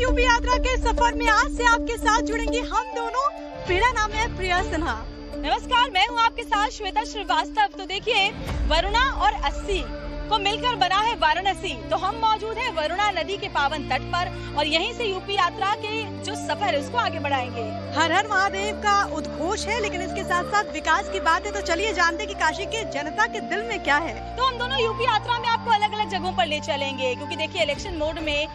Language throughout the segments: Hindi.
यूपी यात्रा के सफर में आज से आपके साथ जुड़ेंगे हम दोनों। मेरा नाम है प्रिया सिन्हा। नमस्कार, मैं हूँ आपके साथ श्वेता श्रीवास्तव। तो देखिए, वरुणा और अस्सी को मिलकर बना है वाराणसी। तो हम मौजूद हैं वरुणा नदी के पावन तट पर और यहीं से यूपी यात्रा के जो सफर है उसको आगे बढ़ाएंगे। हर हर महादेव का उद्घोष है, लेकिन इसके साथ साथ विकास की बात है। तो चलिए जानते कि काशी के जनता के दिल में क्या है। तो हम दोनों यूपी यात्रा में आपको अलग अलग जगहों पर ले चलेंगे, क्योंकि देखिए इलेक्शन मोड में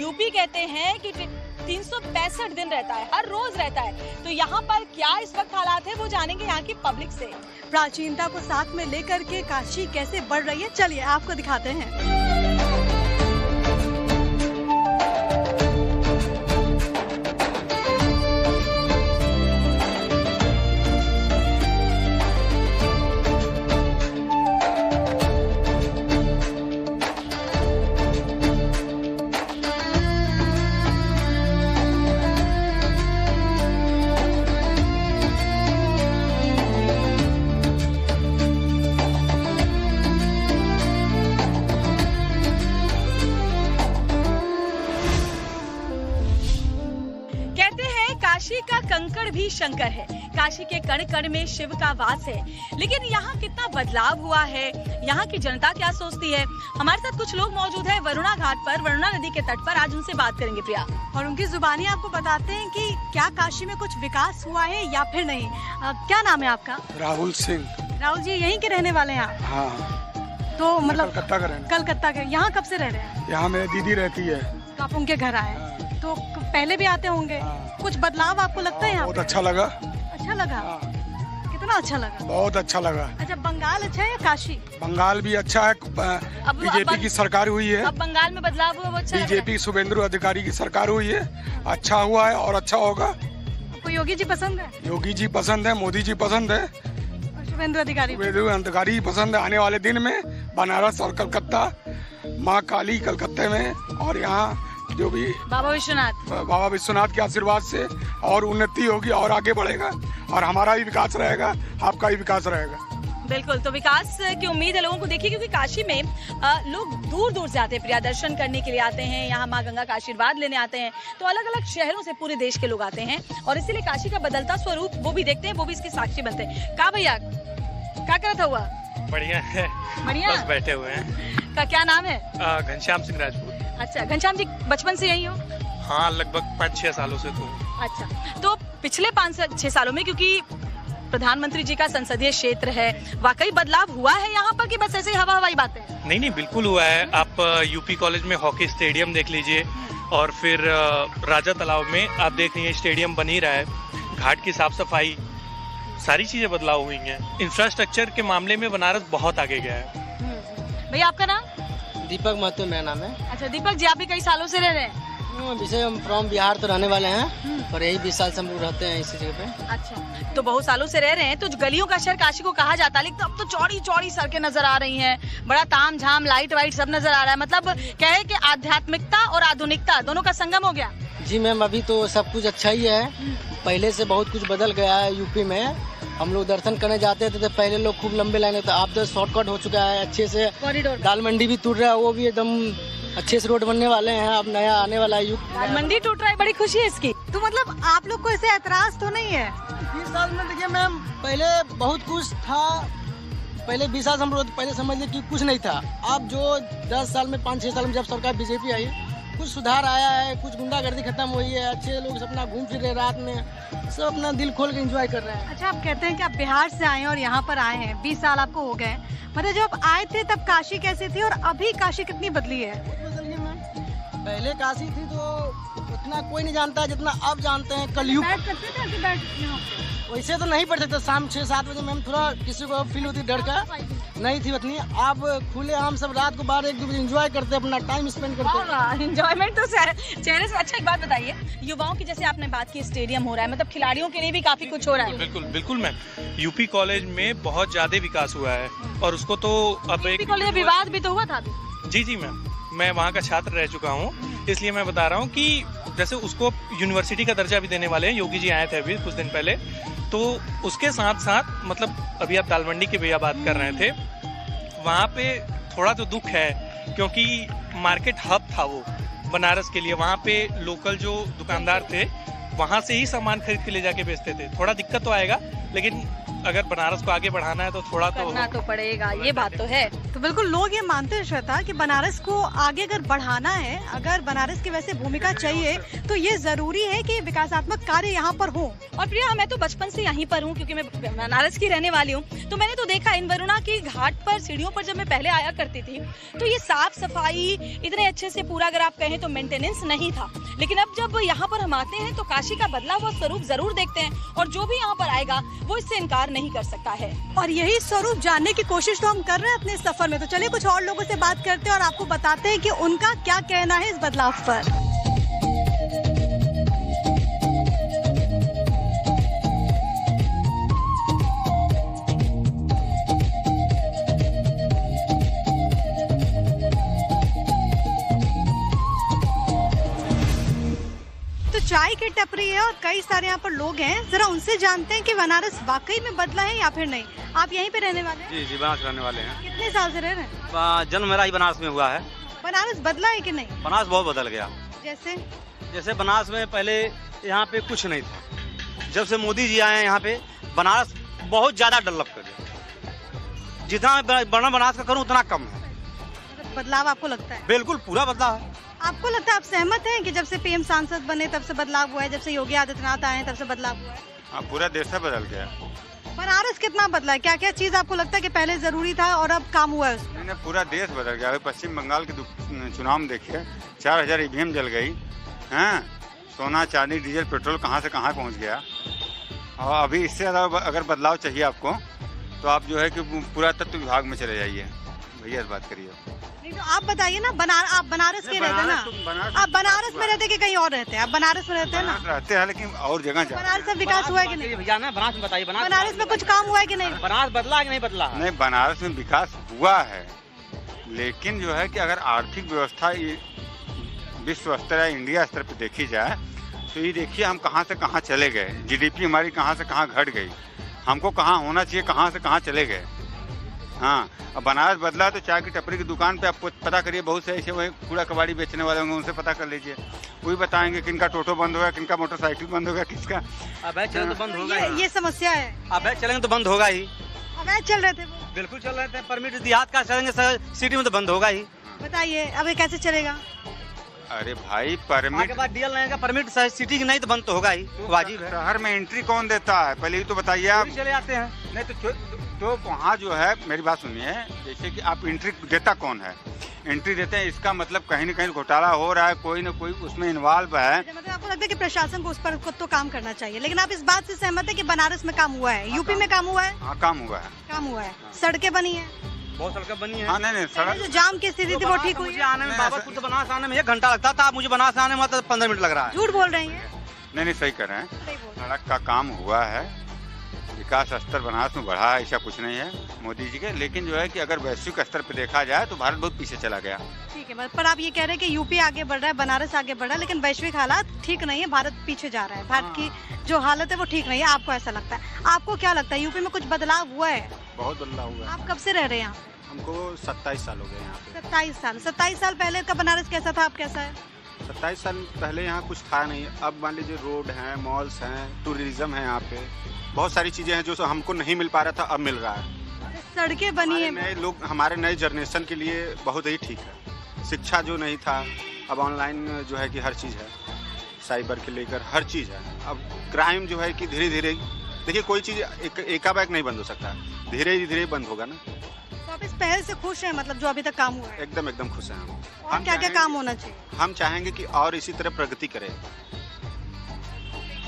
यूपी कहते हैं कि 365 दिन रहता है, हर रोज रहता है। तो यहाँ पर क्या इस वक्त हालात है वो जानेंगे यहाँ की पब्लिक से। प्राचीनता को साथ में लेकर के काशी कैसे बढ़ रही है, चलिए आपको दिखाते हैं। काशी का कंकड़ भी शंकर है, काशी के कण कण में शिव का वास है। लेकिन यहाँ कितना बदलाव हुआ है, यहाँ की जनता क्या सोचती है। हमारे साथ कुछ लोग मौजूद हैं वरुणा घाट पर, वरुणा नदी के तट पर। आज उनसे बात करेंगे प्रिया, और उनकी जुबानी आपको बताते हैं कि क्या काशी में कुछ विकास हुआ है या फिर नहीं। क्या नाम है आपका? राहुल सिंह। राहुल जी यहीं के रहने वाले हैं आप? हाँ। तो मतलब कलकत्ता के। यहाँ कब से रह रहे हैं? यहाँ मेरी दीदी रहती है। तो आप उनके घर आए? हाँ। तो पहले भी आते होंगे? हाँ। कुछ बदलाव आपको लगता है यहाँ? बहुत अच्छा लगा। अच्छा लगा? हाँ। कितना अच्छा लगा? बहुत अच्छा लगा। अच्छा, बंगाल अच्छा है या काशी? बंगाल भी अच्छा है। बीजेपी की सरकार हुई है। अब बंगाल में बदलाव हुआ वो अच्छा लग रहा है। बीजेपी शुभेंदु अधिकारी की सरकार हुई है, अच्छा हुआ है और अच्छा होगा। आपको योगी जी पसंद है? योगी जी पसंद है, मोदी जी पसंद है, शुभेंदु अधिकारी पसंद है। आने वाले दिन में बनारस और कलकत्ता, माँ काली कलकत्ते में, और यहाँ जो भी बाबा विश्वनाथ के आशीर्वाद से और उन्नति होगी और आगे बढ़ेगा, और हमारा भी विकास रहेगा, आपका भी विकास रहेगा। बिल्कुल, तो विकास की उम्मीद है लोगों को। देखिए, क्योंकि काशी में लोग दूर दूर से आते हैं, प्रिया दर्शन करने के लिए आते हैं, यहाँ माँ गंगा का आशीर्वाद लेने आते हैं। तो अलग अलग शहरों से पूरे देश के लोग आते हैं, और इसीलिए काशी का बदलता स्वरूप वो भी देखते हैं, वो भी इसके साक्षी बनते हैं। कहा भैया, क्या करता हुआ? बढ़िया है, बढ़िया, बस बैठे हुए हैं। का क्या नाम है? घनश्याम सिंह राजपूत। अच्छा, घनश्याम जी बचपन से यही हो? हाँ, लगभग 5-6 सालों से तो। अच्छा, तो पिछले 5-6 सालों में, क्योंकि प्रधानमंत्री जी का संसदीय क्षेत्र है, वाकई बदलाव हुआ है यहाँ पर कि बस ऐसे हवा हवाई बातें? नहीं, बिल्कुल हुआ है। आप यूपी कॉलेज में हॉकी स्टेडियम देख लीजिए, और फिर राजा तालाब में आप देख लीजिए स्टेडियम बन ही रहा है। घाट की साफ सफाई, सारी चीजें बदलाव हुई हैं। इंफ्रास्ट्रक्चर के मामले में बनारस बहुत आगे गया है। भैया, आपका नाम? दीपक महतो मेरा नाम है। अच्छा दीपक जी, आप भी कई सालों से रह रहे हैं? वैसे हम फ्रॉम बिहार तो रहने वाले हैं, पर यही 20 साल से हम लोग रहते हैं इसी जगह पे। अच्छा, तो बहुत सालों से रह रहे हैं। तो गलियों का शहर काशी को कहा जाता है, लेकिन अब तो चौड़ी चौड़ी सड़कें नजर आ रही हैं, बड़ा ताम झाम, लाइट वाइट सब नजर आ रहा है। मतलब कहे कि आध्यात्मिकता और आधुनिकता दोनों का संगम हो गया। जी मैम, अभी तो सब कुछ अच्छा ही है, पहले से बहुत कुछ बदल गया है। यूपी में हम लोग दर्शन करने जाते थे तो पहले लोग खूब लंबे लाइन होते, अब तो शॉर्टकट हो चुका है अच्छे से। कॉरिडोर, दाल मंडी भी टूट रहा है, वो भी एकदम अच्छे से रोड बनने वाले हैं। अब नया आने वाला है युग। दाल मंडी टूट रहा है, बड़ी खुशी है इसकी। तो मतलब आप लोग को ऐसे एतराज तो नहीं है? 20 साल में देखिए मैम, पहले बहुत कुछ था। पहले 20 साल हम लोग पहले समझ कि कुछ नहीं था। अब जो 10 साल में 5-6 साल में जब सरकार बीजेपी आई, कुछ सुधार आया है, कुछ गुंडागर्दी खत्म हुई है, अच्छे लोग अपना घूम फिर रहे, रात में सब अपना दिल खोल के एंजॉय कर रहे हैं। अच्छा, आप कहते हैं कि आप बिहार से आए हैं और यहाँ पर आए हैं, 20 साल आपको हो गए। मतलब जब आप आए थे तब काशी कैसी थी और अभी काशी कितनी बदली है? बदल गई मैम। पहले काशी थी तो उतना कोई नहीं जानता जितना अब जानते हैं। कलयुग वैसे तो नहीं पढ़ सकते, शाम 6-7 बजे मैम थोड़ा किसी को फील होती डर का नहीं थी उतनी। आप खुले आम सब रात को 12-1 बजे एंजॉय करते अपना टाइम स्पेंड करते। एंजॉयमेंट तो चेहरे से। अच्छा एक बात बताइए, युवाओं की जैसे आपने बात की स्टेडियम हो रहा है, मतलब खिलाड़ियों के लिए भी काफी कुछ हो रहा है। बिल्कुल बिल्कुल मैम, यूपी कॉलेज में बहुत ज्यादा विकास हुआ है और उसको तो अब यूपी कॉलेज में विवाद भी तो हुआ था अभी। जी मैम, मैं वहाँ का छात्र रह चुका हूँ, इसलिए मैं बता रहा हूँ कि जैसे उसको यूनिवर्सिटी का दर्जा भी देने वाले हैं। योगी जी आए थे अभी कुछ दिन पहले, तो उसके साथ साथ मतलब अभी आप दालमंडी की भैया बात कर रहे थे, वहाँ पे थोड़ा तो दुख है क्योंकि मार्केट हब था वो बनारस के लिए। वहाँ पे लोकल जो दुकानदार थे वहाँ से ही सामान खरीद के ले जाके बेचते थे। थोड़ा दिक्कत तो आएगा, लेकिन अगर बनारस को आगे बढ़ाना है तो थोड़ा तो करना तो पड़ेगा, ये बात तो है। तो बिल्कुल लोग ये मानते हैं श्वेता कि बनारस को आगे अगर बढ़ाना है, अगर बनारस की वैसे भूमिका चाहिए तो ये जरूरी है कि विकासात्मक कार्य यहाँ पर हो। और प्रिया, मैं तो बचपन से यहीं पर हूँ क्योंकि मैं बनारस की रहने वाली हूँ, तो मैंने तो देखा इन वरुणा की घाट पर सीढ़ियों पर जब मैं पहले आया करती थी तो ये साफ सफाई इतने अच्छे से पूरा अगर आप कहें तो मेंटेनेंस नहीं था। लेकिन अब जब यहाँ पर हम आते हैं तो काशी का बदला हुआ स्वरूप जरूर देखते हैं और जो भी यहाँ पर आएगा वो इससे इनकार नहीं कर सकता है। और यही स्वरूप जानने की कोशिश तो हम कर रहे हैं अपने सफर में। तो चलिए कुछ और लोगों से बात करते हैं और आपको बताते हैं कि उनका क्या कहना है इस बदलाव पर। चाय की टपरी है और कई सारे यहाँ पर लोग हैं, जरा उनसे जानते हैं कि बनारस वाकई में बदला है या फिर नहीं। आप यहीं पे रहने वाले हैं? जी बनारस रहने वाले हैं। कितने साल से रह रहे हैं? जन्म मेरा ही बनारस में हुआ है। बनारस बदला है कि नहीं? बनारस बहुत बदल गया। जैसे बनारस में पहले यहाँ पे कुछ नहीं था, जब से मोदी जी आए हैं यहाँ पे बनारस बहुत ज्यादा डेवलप कर गया। जितना वर्णन बनारस का करूँ उतना कम है। बदलाव आपको लगता है? बिल्कुल पूरा बदलाव है। आपको लगता है, आप सहमत हैं कि जब से पीएम सांसद बने तब से बदलाव हुआ है, जब से योगी आदित्यनाथ आए तब से बदलाव हुआ है? हाँ, पूरा देश से बदल गया। बनारस कितना बदला है? क्या क्या चीज आपको लगता है कि पहले जरूरी था और अब काम हुआ है उसमें? नहीं, पूरा देश बदल गया। पश्चिम बंगाल के चुनाव में देखिए 4000 ईवीएम जल गई हैं। सोना चांदी डीजल पेट्रोल कहाँ से कहाँ पहुँच गया। और अभी इससे ज़्यादा अगर बदलाव चाहिए आपको तो आप जो है कि पुरातत्व विभाग में चले जाइए भैया, इस बात करिए। नहीं तो आप बताइए ना, आप बनारस के रहते हैं ना? आप बनारस में रहते कि कहीं और रहते हैं? आप बनारस में रहते हैं ना? रहते हैं, लेकिन और जगह बनारस में विकास हुआ है कि नहीं? भैया ना बनारस में बताइए, बनारस में कुछ काम हुआ है कि नहीं? बनारस बदला है कि नहीं बदला? नहीं, बनारस में विकास हुआ है, लेकिन जो है कि अगर आर्थिक व्यवस्था विश्व स्तर या इंडिया स्तर पर देखी जाए तो ये देखिए हम कहाँ से कहाँ चले गए। जीडीपी हमारी कहाँ से कहाँ घट गई। हमको कहाँ होना चाहिए, कहाँ से कहाँ चले गए। हाँ, अब बनारस बदला तो चाय की टपरी की दुकान पे आप पता करिए, बहुत से ऐसे वही कूड़ा कबाड़ी बेचने वाले होंगे, उनसे पता कर लीजिए। वही बताएंगे किनका टोटो बंद होगा, किनका मोटरसाइकिल बंद होगा, किसका। अवैध चलन तो बंद होगा। ये समस्या है। अवैध चलेंगे तो बंद होगा ही। अवैध चल रहे थे वो? बिल्कुल चल रहे थे। परमिट देहात का चलेंगे, सिटी में तो बंद होगा ही। बताइए अब ये कैसे चलेगा? अरे भाई, परमिट के बाद डीएल रहेगा, परमिट सिटी की नहीं तो बंद तो होगा ही, वाजिब है। शहर में एंट्री कौन देता है, पहले ही तो बताइए आप। चले आते हैं। नहीं तो वहाँ जो है, मेरी बात सुनिए, जैसे कि आप एंट्री देता कौन है? एंट्री देते हैं, इसका मतलब कहीं न कहीं घोटाला हो रहा है, कोई न कोई उसमें इन्वॉल्व है। मतलब आपको लगता है कि प्रशासन को उस पर तो काम करना चाहिए, लेकिन आप इस बात से सहमत है कि बनारस में काम हुआ है? यूपी में काम हुआ है? हाँ, काम हुआ है। काम हुआ है। सड़कें बनी है? बहुत सड़कें बनी है। हाँ, नहीं जो जाम की स्थिति थी वो ठीक हुई है? आने में बाबरपुर से बनारस आने में 1 घंटा लगता था, मुझे बनारस आने में 15 मिनट लग रहा है। झूठ बोल रहे हैं? नहीं, सही कर रहे हैं। सड़क का काम हुआ है, विकास स्तर बनारस में बढ़ा है, ऐसा कुछ नहीं है मोदी जी के। लेकिन जो है कि अगर वैश्विक स्तर पर देखा जाए तो भारत बहुत पीछे चला गया। ठीक है, पर आप ये कह रहे हैं कि यूपी आगे बढ़ रहा है, बनारस आगे बढ़ रहा है, लेकिन वैश्विक हालात ठीक नहीं है, भारत पीछे जा रहा है। भारत की जो हालत है वो ठीक नहीं है, आपको ऐसा लगता है? आपको क्या लगता है, यूपी में कुछ बदलाव हुआ है? बहुत बदलाव हुआ है। आप कब से रह रहे हैं यहाँ? हमको 27 साल हो गए यहाँ पे। 27 साल पहले का बनारस कैसा था, अब कैसा है? 27 साल पहले यहाँ कुछ था नहीं। अब मान लीजिए रोड हैं, मॉल्स हैं, टूरिज्म है, यहाँ पे बहुत सारी चीजें हैं जो हमको नहीं मिल पा रहा था, अब मिल रहा है। सड़कें बनी है। नए लोग, हमारे नए जनरेशन के लिए बहुत ही ठीक है। शिक्षा जो नहीं था, अब ऑनलाइन जो है कि हर चीज़ है, साइबर के लेकर हर चीज़ है। अब क्राइम जो है कि धीरे धीरे, देखिए कोई चीज़ एकाएक नहीं बंद हो सकता, धीरे धीरे बंद होगा ना। तो आप इस पहल से खुश हैं, मतलब जो अभी तक काम हुआ है? एकदम खुश हैं हम। और क्या क्या काम होना चाहिए? हम चाहेंगे कि और इसी तरह प्रगति करें।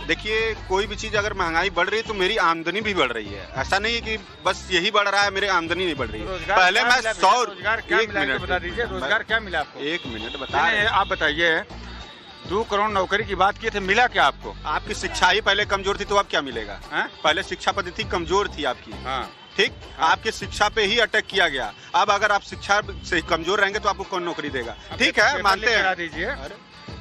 देखिए कोई भी चीज़ अगर महंगाई बढ़ रही है तो मेरी आमदनी भी बढ़ रही है। ऐसा नहीं है कि बस यही बढ़ रहा है, मेरी आमदनी नहीं बढ़ रही है। पहले मैं 100 रोजगार क्या मिला बता दीजिए, रोजगार क्या मिला आपको? 1 मिनट बता रहे हैं। आप बताइए, 2 करोड़ नौकरी की बात किए थे, मिला क्या आपको? आपकी शिक्षा ही पहले कमजोर थी तो अब क्या मिलेगा? पहले शिक्षा पद्धति कमजोर थी आपकी, ठीक, आपकी शिक्षा पे ही अटैक किया गया। अब अगर आप शिक्षा से कमजोर रहेंगे तो आपको कौन नौकरी देगा? ठीक है, मानते हैं। दीजिए,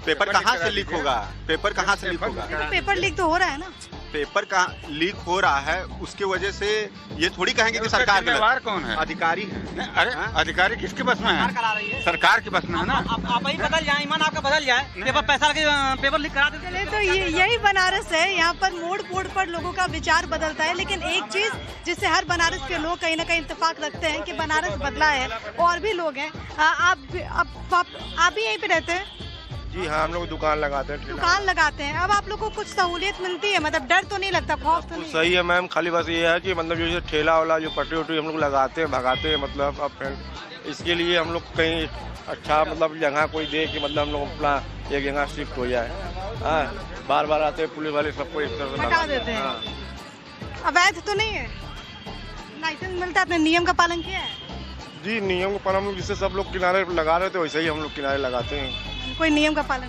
पेपर कहाँ से लीक होगा? पेपर कहाँ से लीक होगा? पेपर लीक तो हो रहा है ना। पेपर का लीक हो रहा है, उसके वजह से ये थोड़ी कहेंगे कि सरकार जिम्मेवार कौन है? अधिकारी है। अरे अधिकारी किसके बस में है? सरकार के बस में है ना। आप ही बदल जाए, ईमान आपका बदल जाए, पेपर पैसा के पेपर लीक करा देते। चले तो यही बनारस है, यहाँ पर मोड़ मोड़ पर लोगों का विचार बदलता है। लेकिन एक चीज जिससे हर बनारस के लोग कहीं ना कहीं इत्तेफाक रखते हैं कि बनारस बदला है। और भी लोग हैं, आप भी यहीं पे रहते हैं? जी हाँ, हम लोग दुकान लगाते हैं। दुकान लगाते हैं। अब आप लोग को कुछ सहूलियत मिलती है, मतलब डर तो नहीं लगता, खौफ तो नहीं? सही है मैम, खाली बस ये है कि मतलब जो ठेला वाला जो पटरी उटरी हम लोग लगाते हैं, भगाते हैं, मतलब अब इसके लिए हम लोग कहीं अच्छा मतलब जगह कोई दे कि मतलब हम लोग अपना एक जगह शिफ्ट हो जाए। बार बार आते हैं पुलिस वाले, सबको एक तरह हटा देते हैं। अवैध तो नहीं है? लाइसेंस मिलता है, आपने नियम का पालन किया है? जी, नियम का पालन जिससे सब लोग किनारे लगा रहे थे वैसे ही हम लोग किनारे लगाते हैं। कोई नियम का पालन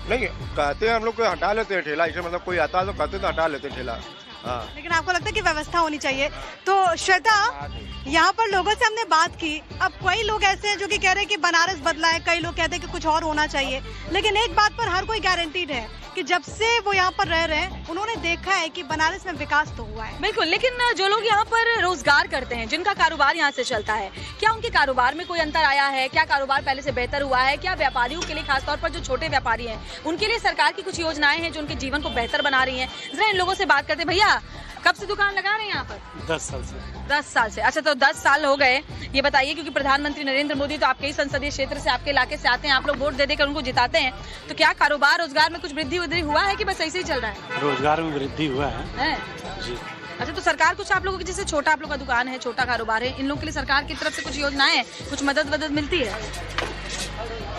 नहीं कहते हैं हम लोग, हटा लेते हैं ठेला। इसे मतलब कोई आता है तो कहते हैं तो हटा लेते हैं ठेला। हाँ, लेकिन आपको लगता है कि व्यवस्था होनी चाहिए? तो श्वेता, यहाँ पर लोगों से हमने बात की। अब कई लोग ऐसे हैं जो कि कह रहे हैं कि बनारस बदला है, कई लोग कहते हैं कि कुछ और होना चाहिए। लेकिन एक बात पर हर कोई गारंटीड है कि जब से वो यहाँ पर रह रहे हैं उन्होंने देखा है कि बनारस में विकास तो हुआ है। बिल्कुल, लेकिन जो लोग यहाँ पर रोजगार करते हैं, जिनका कारोबार यहाँ से चलता है, क्या उनके कारोबार में कोई अंतर आया है? क्या कारोबार पहले से बेहतर हुआ है? क्या व्यापारियों के लिए, खासतौर पर जो छोटे व्यापारी हैं, उनके लिए सरकार की कुछ योजनाएं हैं जो उनके जीवन को बेहतर बना रही हैं? जरा इन लोगों से बात करते हैं। भैया, कब से दुकान लगा रहे हैं यहाँ पर? 10 साल से। 10 साल से। अच्छा, तो 10 साल हो गए। ये बताइए, क्योंकि प्रधानमंत्री नरेंद्र मोदी तो आपके ही संसदीय क्षेत्र से, आपके इलाके से आते हैं, आप लोग वोट दे देकर उनको जिताते हैं, तो क्या कारोबार रोजगार में कुछ वृद्धि हुआ है कि बस ऐसे ही चल रहा है? रोजगार में वृद्धि हुआ है जी। अच्छा, तो सरकार कुछ आप लोगों की, जैसे छोटा आप लोग का दुकान है, छोटा कारोबार है, इन लोगों के लिए सरकार की तरफ से कुछ योजनाएं, कुछ मदद मिलती है?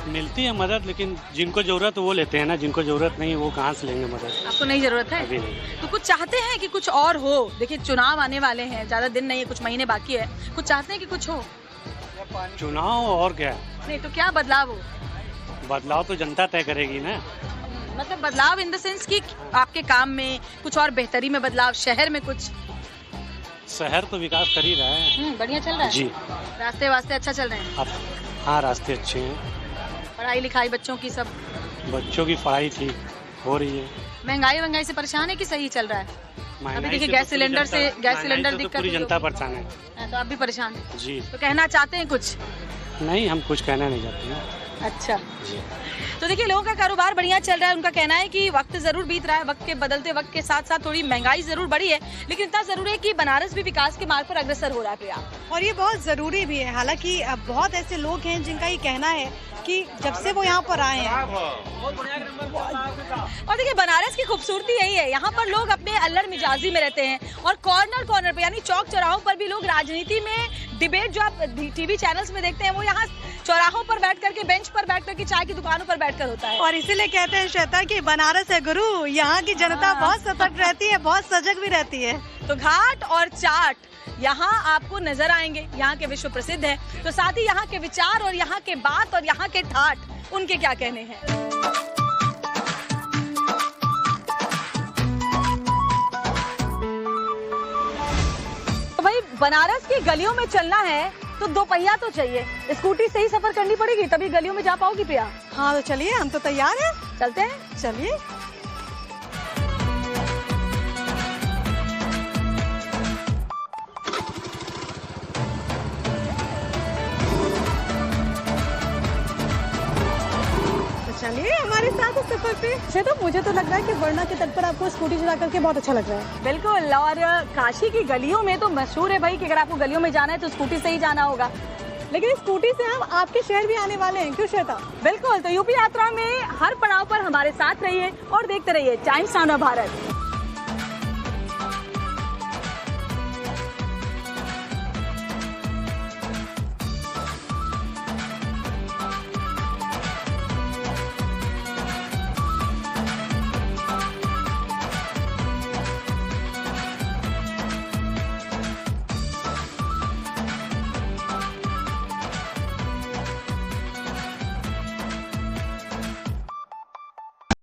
मिलती है मदद, लेकिन जिनको जरूरत वो लेते हैं ना, जिनको जरूरत नहीं वो कहाँ से लेंगे मदद? आपको नहीं जरूरत है? अभी नहीं। तो कुछ चाहते हैं कि कुछ और हो? देखिए, चुनाव आने वाले हैं, ज्यादा दिन नहीं है, कुछ महीने बाकी है, कुछ चाहते हैं कि कुछ हो? चुनाव और क्या? नहीं तो क्या बदलाव हो? बदलाव तो जनता तय करेगी ना। मतलब बदलाव इन द सेंस कि आपके काम में कुछ और बेहतरी में बदलाव, शहर में कुछ? शहर तो विकास कर ही रहा है। बढ़िया चल रहा है जी। रास्ते वास्ते अच्छा चल रहे हैं? अब हाँ, रास्ते अच्छे हैं। पढ़ाई लिखाई बच्चों की, सब बच्चों की पढ़ाई ठीक हो रही है। महंगाई से परेशान है कि सही चल रहा है? अभी देखिए, गैस सिलेंडर दिक्कत, पूरी जनता परेशान है। तो आप भी परेशान हैं जी। तो कहना चाहते हैं कुछ? नहीं, हम कुछ कहना नहीं चाहते हैं। अच्छा जी। तो देखिए, लोगों का कारोबार बढ़िया चल रहा है। उनका कहना है कि वक्त जरूर बीत रहा है, वक्त के बदलते वक्त के साथ साथ थोड़ी महंगाई जरूर बढ़ी है, लेकिन इतना जरूर है कि बनारस भी विकास के मार्ग पर अग्रसर हो रहा है। प्रिया, और ये बहुत जरूरी भी है। हालांकि बहुत ऐसे लोग हैं जिनका ये कहना है कि जब से वो यहाँ पर आए हैं। और देखिए, बनारस की खूबसूरती यही है, यहाँ पर लोग अपने अल्लड़ मिजाजी में रहते हैं, और कॉर्नर पे यानी चौक चौराहों पर भी लोग राजनीति में डिबेट, जो आप टीवी चैनल्स में देखते हैं, वो यहाँ चौराहों पर बैठ करके, बेंच पर बैठ करके, चाय की दुकानों पर बैठकर होता है। और इसीलिए कहते हैं श्वेता कि बनारस है गुरु, यहाँ की जनता बहुत सतर्क रहती है, बहुत सजग भी रहती है। तो घाट और चाट यहाँ आपको नजर आएंगे, यहाँ के विश्व प्रसिद्ध है। तो साथ ही यहाँ के विचार और यहाँ के बात और यहाँ के ठाट, उनके क्या कहने हैं। तो भाई, बनारस की गलियों में चलना है तो 2 पहिया तो चाहिए। स्कूटी से ही सफर करनी पड़ेगी, तभी गलियों में जा पाओगी प्रिया। हाँ, तो चलिए, हम तो तैयार हैं, चलते हैं। चलिए। चलिए हमारे साथ इस सफर पे। तो मुझे तो लग रहा है कि वरना के तट पर आपको स्कूटी चला करके बहुत अच्छा लग रहा है। बिल्कुल, और काशी की गलियों में तो मशहूर है भाई कि अगर आपको गलियों में जाना है तो स्कूटी से ही जाना होगा। लेकिन स्कूटी से हम आपके शहर भी आने वाले हैं, क्यों श्वेता? बिल्कुल, तो यूपी यात्रा में हर पड़ाव पर हमारे साथ रहिए और देखते रहिए टाइम्स नाउ भारत।